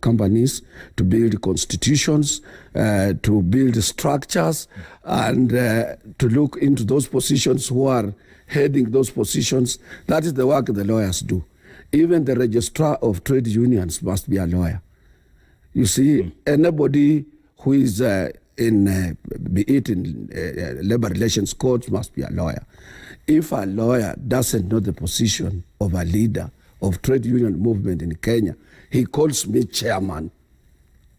companies, to build constitutions, to build structures, and to look into those positions who are heading those positions. That is the work the lawyers do. Even the registrar of trade unions must be a lawyer. You see, anybody who is in labor relations courts must be a lawyer. If a lawyer doesn't know the position of a leader of trade union movement in Kenya, he calls me chairman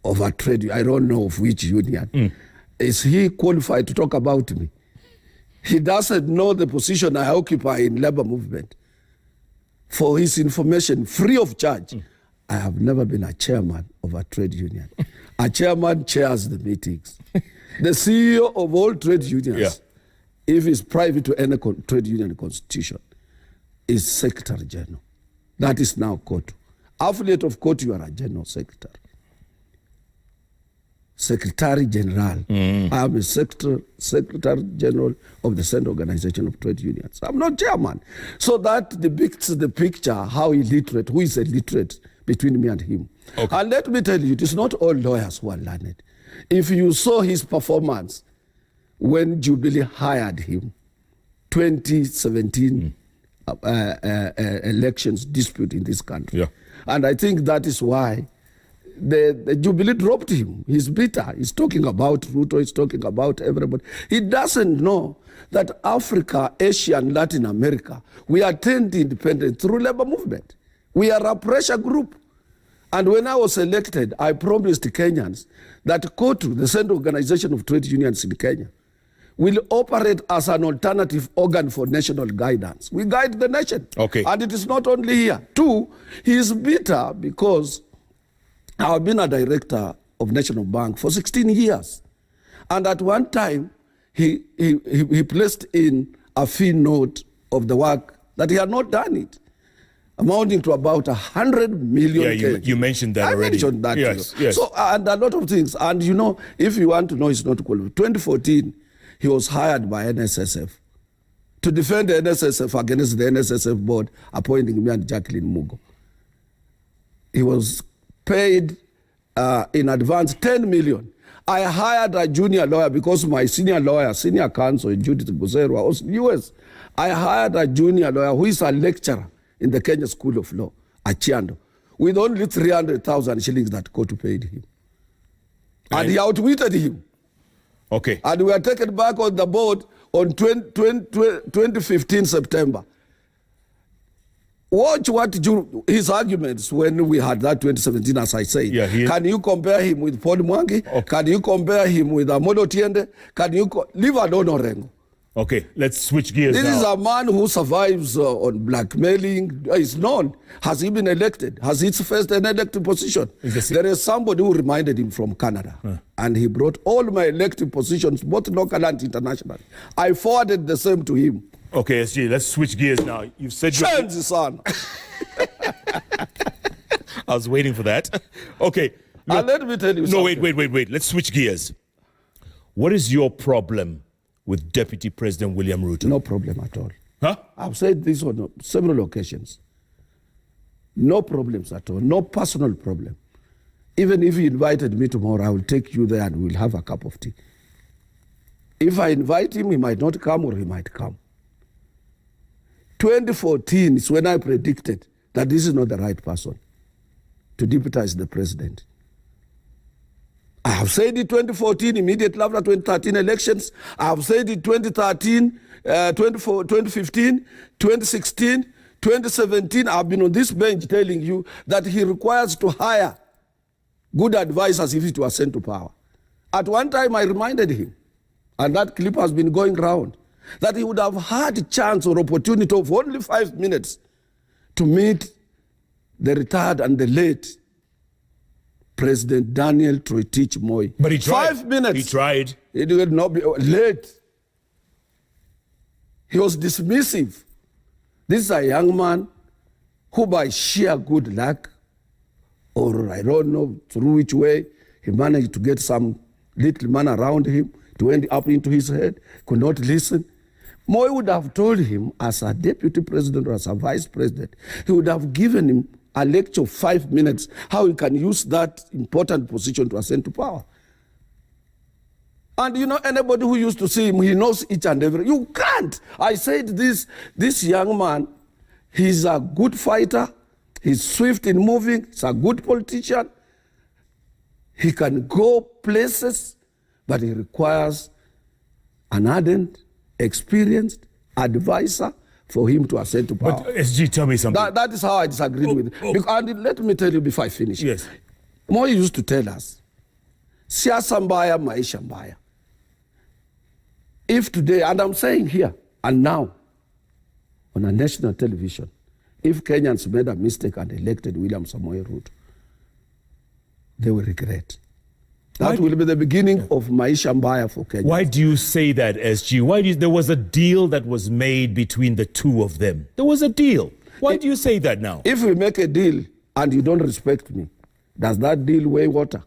of a trade union. I don't know of which union. Is he qualified to talk about me? He doesn't know the position I occupy in labor movement. For his information, free of charge, I have never been a chairman of a trade union. A chairman chairs the meetings. The CEO of all trade unions, if it's private to any trade union constitution, is Secretary General. That is now COTU. Affiliate of COTU, you are a General Secretary. Secretary General. I am a Secretary General of the Central Organization of Trade Unions. I'm not chairman. So that depicts the picture, how illiterate, who is illiterate between me and him. Okay. And let me tell you, it is not all lawyers who are learned. If you saw his performance when Jubilee hired him, 2017 elections dispute in this country. And I think that is why the Jubilee dropped him. He's bitter. He's talking about Ruto. He's talking about everybody. He doesn't know that Africa, Asia, and Latin America, we attained independence through labor movement. We are a pressure group. And when I was elected, I promised Kenyans that COTU, the Central Organization of Trade Unions in Kenya, will operate as an alternative organ for national guidance. We guide the nation. Okay. And it is not only here. Two, he is bitter because I've been a director of National Bank for 16 years. And at one time, he placed in a fee note of the work that he had not done it, amounting to about 100 million. Yeah, you mentioned that already. I mentioned that. Yes, yes. So, and a lot of things. And you know, if you want to know, it's not qualified. 2014, he was hired by NSSF to defend the NSSF against the NSSF board appointing me and Jacqueline Mugo. He was paid in advance 10 million. I hired a junior lawyer because my senior lawyer, senior counsel, Judith Buzeru, was US. I hired a junior lawyer who is a lecturer in the Kenya School of Law, Achiando, with only 300,000 shillings that COTU paid him. And he outwitted him. Okay. And we were taken back on the board on 2015 September. Watch his arguments when we had that 2017, as I say. Can you compare him with Paul Mwangi? Okay. Can you compare him with Amodo Tiende? Can you leave alone Orengo? Okay, let's switch gears This now. is a man who survives on blackmailing. Is known. Has he been elected? Has he faced an elected position? There is somebody who reminded him from Canada. And he brought all my elected positions, both local and international. I forwarded the same to him. Okay, SG, let's switch gears now. You've said Change, son. I was waiting for that. Okay. And let me tell you something. No, wait. Let's switch gears. What is your problem with Deputy President William Ruto? No problem at all. Huh? I've said this on several occasions. No problems at all. No personal problem. Even if you invited me tomorrow, I will take you there and we'll have a cup of tea. If I invite him, he might not come or he might come. 2014 is when I predicted that this is not the right person to deputize the president. I have said it 2014, immediately after 2013 elections. I have said it 2013, 2015, 2016, 2017. I've been on this bench telling you that he requires to hire good advisors if it was sent to power. At one time, I reminded him, and that clip has been going round, that he would have had a chance or opportunity of only 5 minutes to meet the retired and the late President Daniel Troitich Moi. But he tried. 5 minutes. He tried. It would not be late. He was dismissive. This is a young man who by sheer good luck, or I don't know through which way, he managed to get some little man around him to end up into his head, could not listen. Moi would have told him as a deputy president or as a vice president, he would have given him a lecture of 5 minutes, how he can use that important position to ascend to power. And you know, anybody who used to see him, he knows each and every. You can't. I said this young man, he's a good fighter, he's swift in moving, he's a good politician. He can go places, but he requires an ardent, experienced advisor for him to ascend to power. But SG, tell me something. That is how I disagree with it. And let me tell you before I finish. Yes. Moi used to tell us, siasa mbaya, maisha mbaya. If today, and I'm saying here and now, on a national television, if Kenyans made a mistake and elected William Samoei Ruto, they will regret. That will be the beginning of maisha mbaya for Kenya. Why do you say that, SG? There was a deal that was made between the two of them. There was a deal. Why do you say that now? If we make a deal and you don't respect me, does that deal weigh water?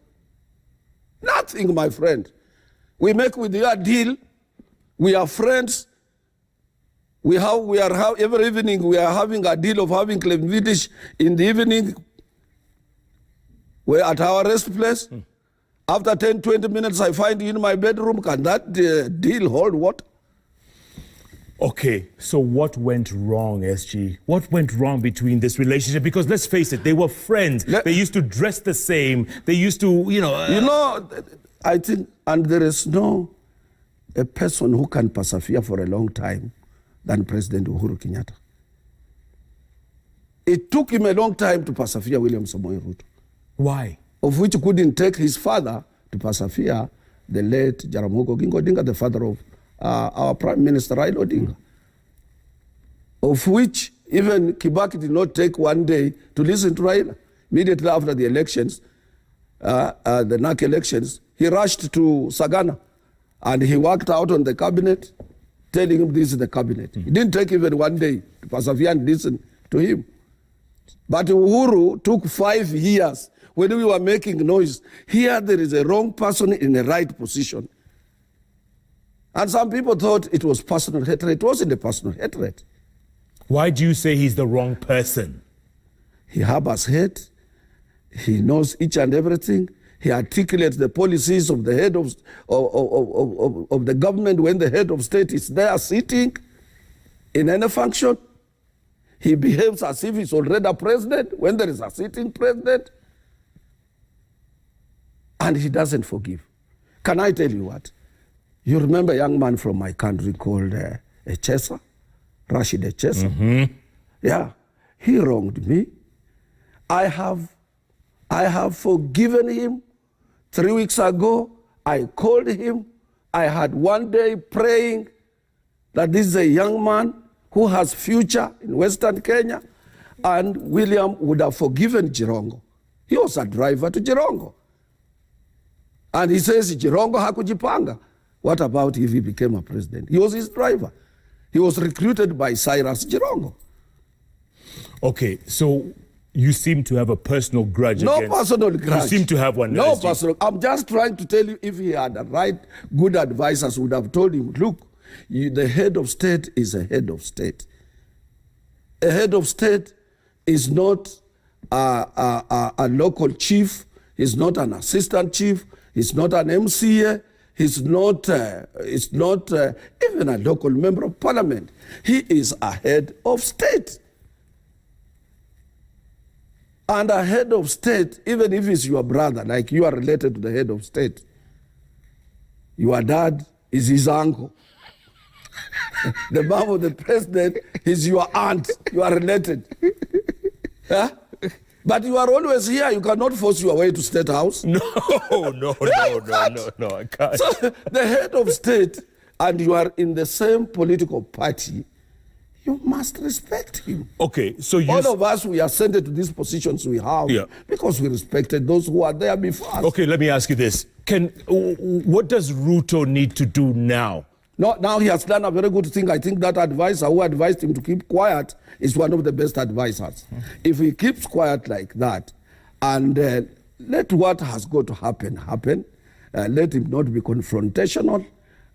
Nothing, my friend. We make with you a deal. We are friends. Every evening we are having a deal of having Clem in the evening. We're at our rest place. After 10, 20 minutes, I find you in my bedroom. Can that deal hold water? Okay, so what went wrong, SG? What went wrong between this relationship? Because let's face it, they were friends. They used to dress the same. They used to, I think, and there is no a person who can persevere for a long time than President Uhuru Kenyatta. It took him a long time to persevere William Samoei Ruto. Why? Of which couldn't take his father to persevere, the late Jaramogi Oginga Odinga, the father of our Prime Minister Raila Odinga. Of which even Kibaki did not take one day to listen to Raila. Immediately after the elections, the NAC elections, he rushed to Sagana and he worked out on the cabinet, telling him this is the cabinet. He didn't take even one day to persevere and listen to him. But Uhuru took 5 years when we were making noise. Here there is a wrong person in a right position. And some people thought it was personal hatred. It wasn't a personal hatred. Why do you say he's the wrong person? He harbors hate. He knows each and everything. He articulates the policies of the head of the government when the head of state is there sitting in any function. He behaves as if he's already a president when there is a sitting president. And he doesn't forgive. Can I tell you what? You remember a young man from my country called Echesa, Rashid Echesa? Mm-hmm. Yeah, he wronged me. I have forgiven him. 3 weeks ago, I called him. I had one day praying that this is a young man who has future in Western Kenya, and William would have forgiven Jirongo. He was a driver to Jirongo. And he says, Jirongo hakujipanga. What about if he became a president? He was his driver. He was recruited by Cyrus Jirongo. Okay, so you seem to have a personal grudge against... No personal grudge. You seem to have one. No personal. I'm just trying to tell you, if he had the right good advisors would have told him, look, the head of state is a head of state. A head of state is not a local chief, he's not an assistant chief, he's not an MCA, he's not even a local member of parliament. He is a head of state. And a head of state, even if it's your brother, like you are related to the head of state, your dad is his uncle. The mom of the president is your aunt. You are related. Huh? But you are always here. You cannot force your way to State House. No, I can't. So the head of state, and you are in the same political party, you must respect him. Okay, so all of us, we ascended to these positions we have because we respected those who are there before us. Okay, let me ask you this. What does Ruto need to do now? No, now he has done a very good thing. I think that advisor who advised him to keep quiet is one of the best advisors. If he keeps quiet like that, and let what has got to happen, let him not be confrontational,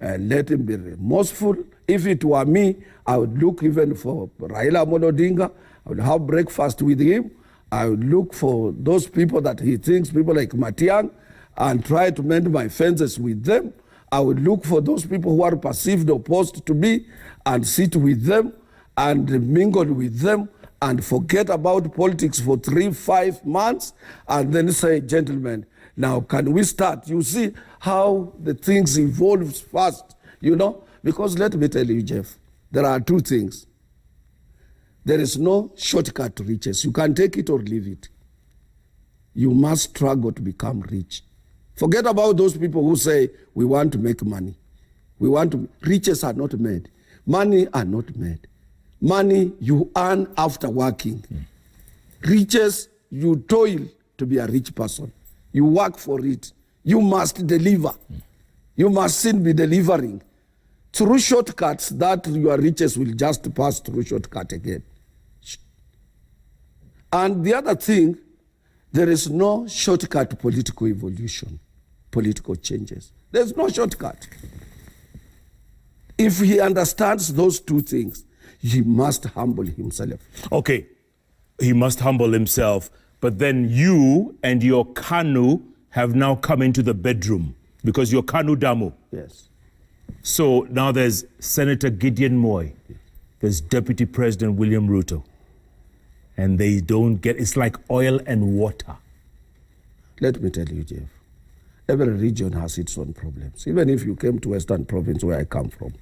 let him be remorseful. If it were me, I would look even for Raila Odinga. I would have breakfast with him I would look for those people that he thinks, people like Matiang, and try to mend my fences with them. I would look for those people who are perceived opposed to me and sit with them and mingle with them and forget about politics for 3-5 months and then say, gentlemen, now can we start? You see how the things evolve fast, you know? Because let me tell you, Jeff, there are two things. There is no shortcut to riches. You can take it or leave it. You must struggle to become rich. Forget about those people who say, we want to make money. Riches are not made. Money are not made. Money you earn after working. Riches, you toil to be a rich person. You work for it. You must deliver. You must still be delivering. Through shortcuts, that your riches will just pass through shortcut again. And the other thing, there is no shortcut to political evolution, political changes. There's no shortcut. If he understands those two things, he must humble himself. Okay, he must humble himself, but then you and your KANU have now come into the bedroom because you're KANU Damu. Yes. So now there's Senator Gideon Moi, there's Deputy President William Ruto, and they don't get, it's like oil and water. Let me tell you, Jeff, every region has its own problems. Even if you came to Western Province, where I come from,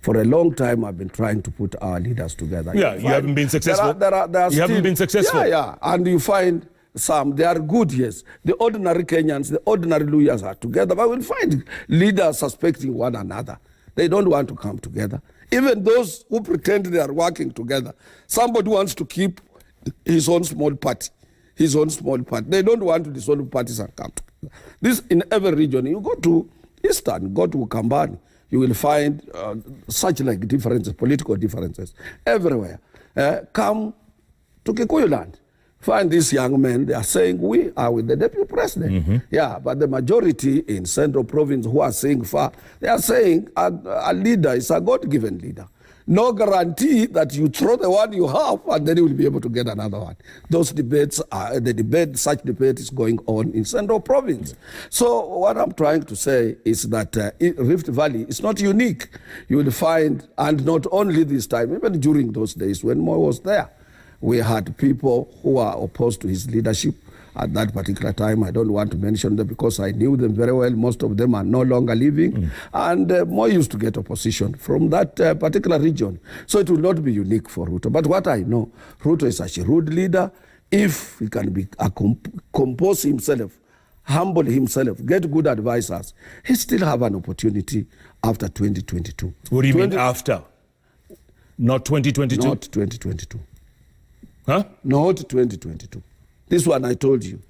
for a long time I've been trying to put our leaders together. Yeah, you haven't been successful. You haven't been successful. Yeah, and you find some, they are good, yes. The ordinary Kenyans, the ordinary Luyas are together, but we'll find leaders suspecting one another. They don't want to come together. Even those who pretend they are working together, somebody wants to keep his own small party. They don't want to dissolve parties and come together. This in every region. You go to Eastern, go to Kambani, you will find such like differences, political differences everywhere. Come to Kikuyu land, find these young men, they are saying we are with the deputy president. Yeah, but the majority in Central Province who are saying far, they are saying a leader is a God-given leader. No guarantee that you throw the one you have and then you will be able to get another one. Those debates such debate is going on in Central Province. So what I'm trying to say is that Rift Valley is not unique. You will find, and not only this time, even during those days when Moi was there, we had people who are opposed to his leadership at that particular time. I don't want to mention them because I knew them very well. Most of them are no longer living. And Moi used to get opposition from that particular region. So it will not be unique for Ruto. But what I know, Ruto is a shrewd leader. If he can compose himself, humble himself, get good advisors, he still have an opportunity after 2022. What do you mean after? Not 2022? Not 2022. Huh? Not 2022. This one I told you.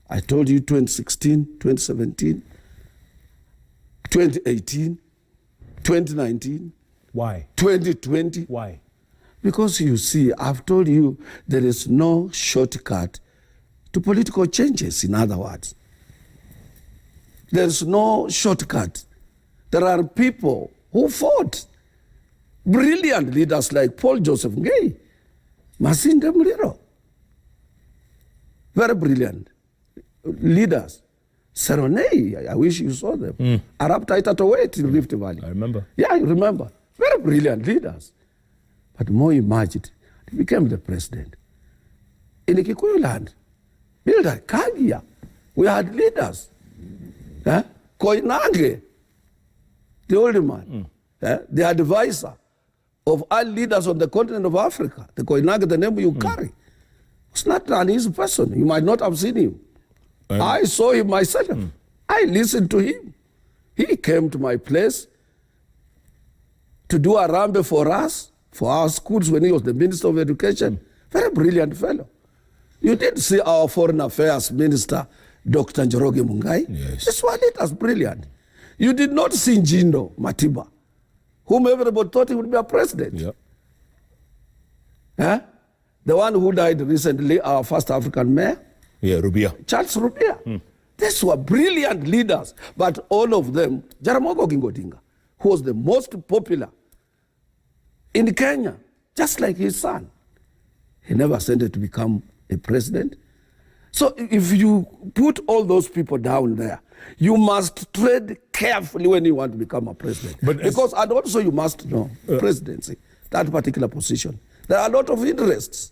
I told you 2016, 2017, 2018, 2019. Why? 2020. Why? Because you see, I've told you there is no shortcut to political changes, in other words. There's no shortcut. There are people who fought. Brilliant leaders like Paul Joseph Ngei, Masinde Muliro. Very brilliant leaders. Seronei, I wish you saw them. Arab Taita Towet in Rift Valley. I remember. Yeah, I remember. Very brilliant leaders. But Moi emerged. He became the president. In the Kikuyu land, Builder Kagia, we had leaders. Koinange, the old man, the advisor of all leaders on the continent of Africa. The Koinange, the name you carry. It's not an easy person. You might not have seen him. I saw him myself. I listened to him. He came to my place to do a rambe for us, for our schools when he was the Minister of Education. Very brilliant fellow. You did see our Foreign Affairs Minister, Dr. Njoroge Mungai. Yes. This one was brilliant. You did not see Njindo Matiba, whom everybody thought he would be a president. Yep. The one who died recently, our first African mayor. Yeah, Rubia. Charles Rubia. These were brilliant leaders, but all of them, Jaramogi Oginga Odinga, who was the most popular in Kenya, just like his son, he never ascended to become a president. So if you put all those people down there, you must tread carefully when you want to become a president. And also you must know, presidency, that particular position, there are a lot of interests.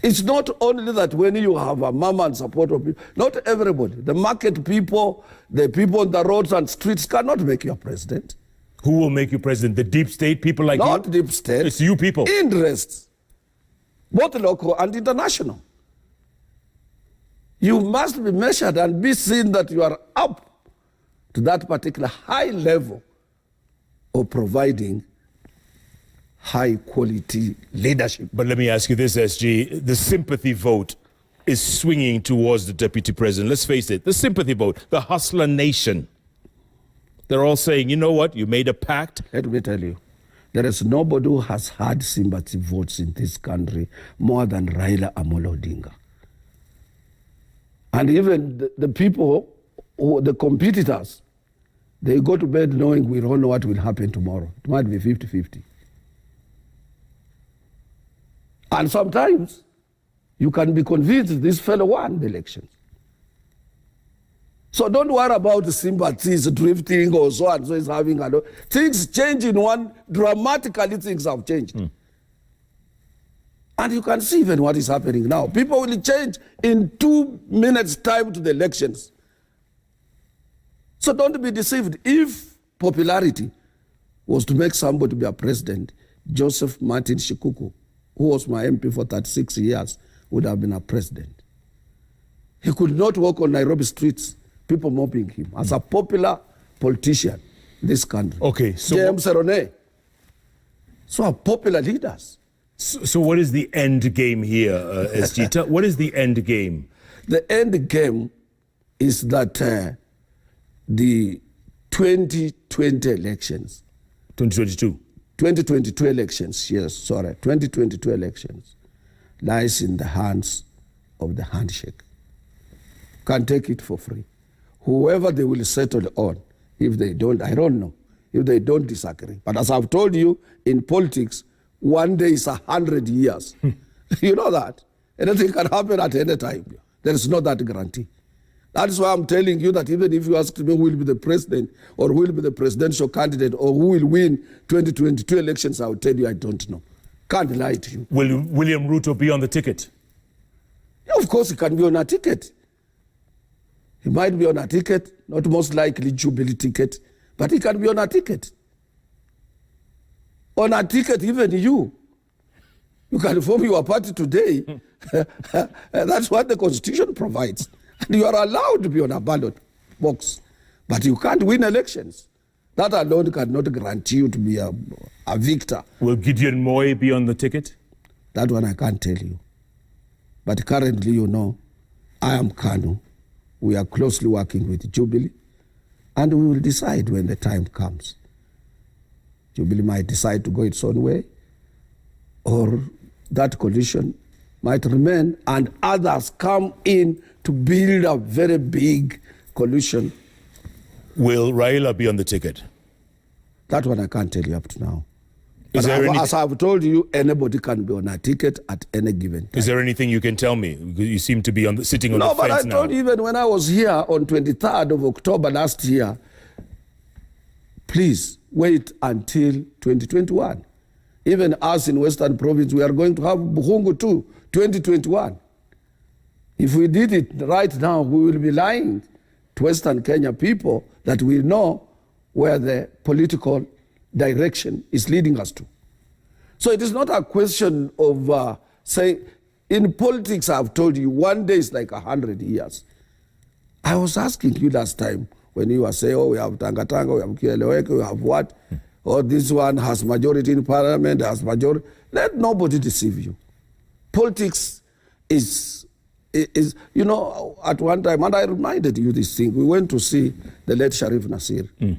It's not only that when you have a mama and support of people, not everybody. The market people, the people on the roads and streets cannot make you a president. Who will make you president? The deep state people like you? Not deep state. It's you people. Interests, both local and international. You must be measured and be seen that you are up to that particular high level of providing high quality leadership. But let me ask you this, SG. The sympathy vote is swinging towards the deputy president. Let's face it, the sympathy vote, the hustler nation. They're all saying, you know what, you made a pact. Let me tell you, there is nobody who has had sympathy votes in this country more than Raila Odinga. And even the people, the competitors, they go to bed knowing we don't know what will happen tomorrow. It might be 50-50. And sometimes you can be convinced this fellow won the elections. So don't worry about the sympathies drifting or so and so is having a lot. Things change in one, dramatically things have changed. And you can see even what is happening now. People will change in 2 minutes' time to the elections. So don't be deceived. If popularity was to make somebody be a president, Joseph Martin Shikuku, who was my MP for 36 years, would have been a president. He could not walk on Nairobi streets, people mobbing him, as a popular politician in this country. Okay, so James Serone. So are popular leaders. So what is the end game here, SG? What is the end game? The end game is that the 2020 elections. 2022. 2022 elections, yes, sorry. 2022 elections lies in the hands of the handshake. Can take it for free. Whoever they will settle on, if they don't, I don't know, if they don't disagree. But as I've told you, in politics, one day is 100 years. You know that. Anything can happen at any time. There is not that guarantee. That is why I'm telling you that even if you ask me who will be the president or who will be the presidential candidate or who will win 2022 elections, I will tell you I don't know. Can't lie to you. Will William Ruto be on the ticket? Yeah, of course he can be on a ticket. He might be on a ticket, not most likely Jubilee ticket, but he can be on a ticket. On a ticket, even you can form your party today. That's what the Constitution provides. And you are allowed to be on a ballot box, but you can't win elections. That alone cannot guarantee you to be a victor. Will Gideon Moi be on the ticket? That one I can't tell you. But currently, you know, I am Kanu. We are closely working with Jubilee, and we will decide when the time comes. Jubilee might decide to go its own way, or that coalition might remain, and others come in to build a very big coalition. Will Raila be on the ticket? That one I can't tell you up to now. Is there as I've told you, anybody can be on a ticket at any given time. Is there anything you can tell me? You seem to be sitting on the fence now. No, but I told you even when I was here on 23rd of October last year, please wait until 2021. Even us in Western Province, we are going to have Buhungu too, 2021. If we did it right now, we will be lying to Western Kenya people that we know where the political direction is leading us to. So it is not a question of saying, in politics, I've told you, one day is like 100 years. I was asking you last time when you were saying, oh, we have Tangatanga, we have Kieleweke, we have what? Oh, this one has majority in parliament, has majority. Let nobody deceive you. Politics is, you know, at one time, and I reminded you this thing, we went to see the late Sharif Nasir. He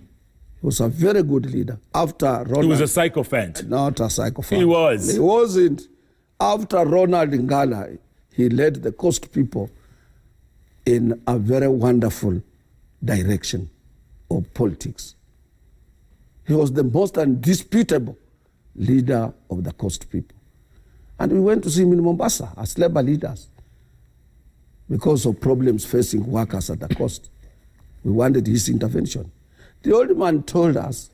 was a very good leader. After Ronald, he was a sycophant. Not a sycophant. He was. He wasn't. After Ronald Ngala, he led the Coast people in a very wonderful direction of politics. He was the most undisputable leader of the Coast people. And we went to see him in Mombasa as labor leaders because of problems facing workers at the coast. We wanted his intervention. The old man told us,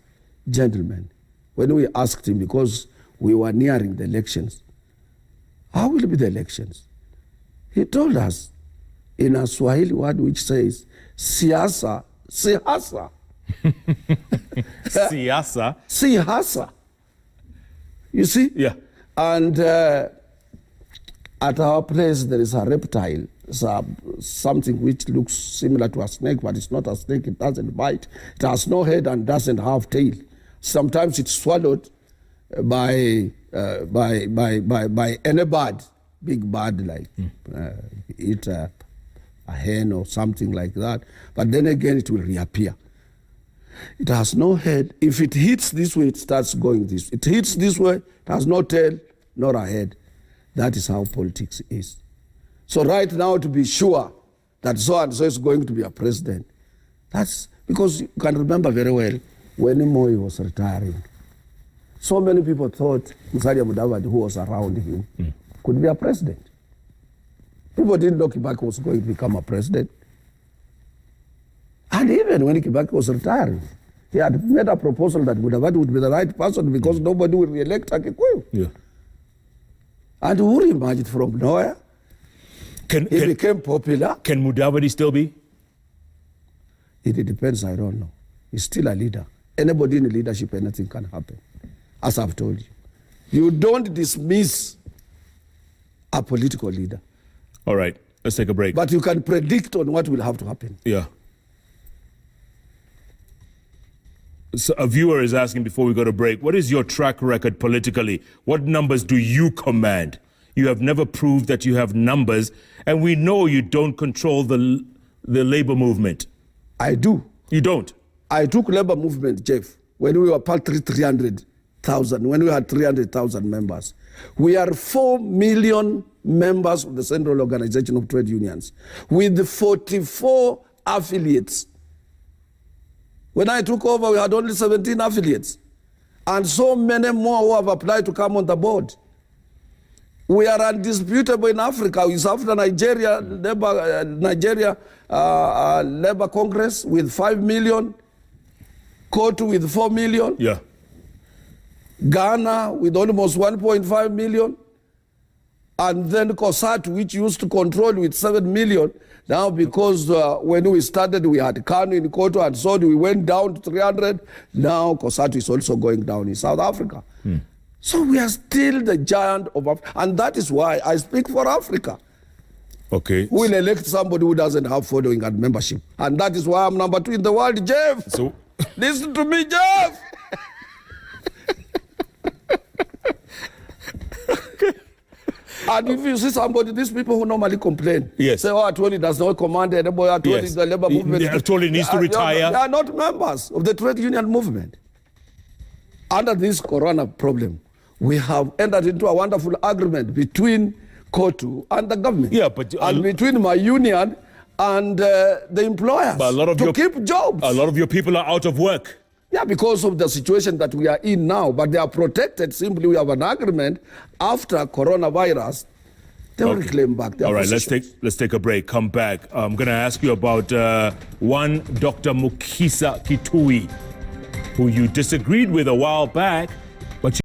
gentlemen, when we asked him, because we were nearing the elections, how will be the elections? He told us in a Swahili word which says, siasa, siasa. Siasa? Siasa. You see? Yeah. And at our place, there is a reptile, something which looks similar to a snake, but it's not a snake. It doesn't bite. It has no head and doesn't have tail. Sometimes it's swallowed by any bird, big bird like eat a hen or something like that. But then again, it will reappear. It has no head. If it hits this way, it starts going this way. It hits this way, it has no tail, nor a head. That is how politics is. So right now, to be sure that so-and-so is going to be a president, that's because you can remember very well when Moi was retiring. So many people thought Musalia Mudavadi, who was around him, could be a president. People didn't know Kibaki was going to become a president. And even when Kibaki was retiring, he had made a proposal that Mudavadi would be the right person because nobody will re-elect a Kikuyu. Yeah. And Uhuru emerged from nowhere. He became popular. Can Mudavadi still be? It depends, I don't know. He's still a leader. Anybody in leadership, anything can happen. As I've told you. You don't dismiss a political leader. All right, let's take a break. But you can predict on what will have to happen. Yeah. So a viewer is asking before we go to break, what is your track record politically? What numbers do you command? You have never proved that you have numbers, and we know you don't control the labor movement. I do. You don't? I took labor movement, Jeff, when we were part 300,000, when we had 300,000 members. We are 4 million members of the Central Organization of Trade Unions with 44 affiliates. When I took over, we had only 17 affiliates. And so many more who have applied to come on the board. We are undisputable in Africa. We after Nigeria Labour Congress with 5 million, Kotu with 4 million, yeah. Ghana with almost 1.5 million, and then COSATU, which used to control with 7 million. Now, because when we started, we had Kanu in Kotu, and so we went down to 300. Now, COSATU is also going down in South Africa. So we are still the giant of Africa. And that is why I speak for Africa. Okay. We will elect somebody who doesn't have following and membership. And that is why I'm number 2 in the world, Jeff. So listen to me, Jeff. And if you see somebody, these people who normally complain, yes, say, oh, Atwoli does not command anybody, Atwoli is the labor movement. Atwoli needs to retire. They are not members of the trade union movement. Under this corona problem, we have entered into a wonderful agreement between Kotu and the government. Yeah, but and between my union and the employers to keep jobs. A lot of your people are out of work. Yeah, because of the situation that we are in now, but they are protected. Simply, we have an agreement after coronavirus. They will claim back their positions. All right, let's take a break. Come back. I'm going to ask you about one Dr. Mukisa Kitui, who you disagreed with a while back.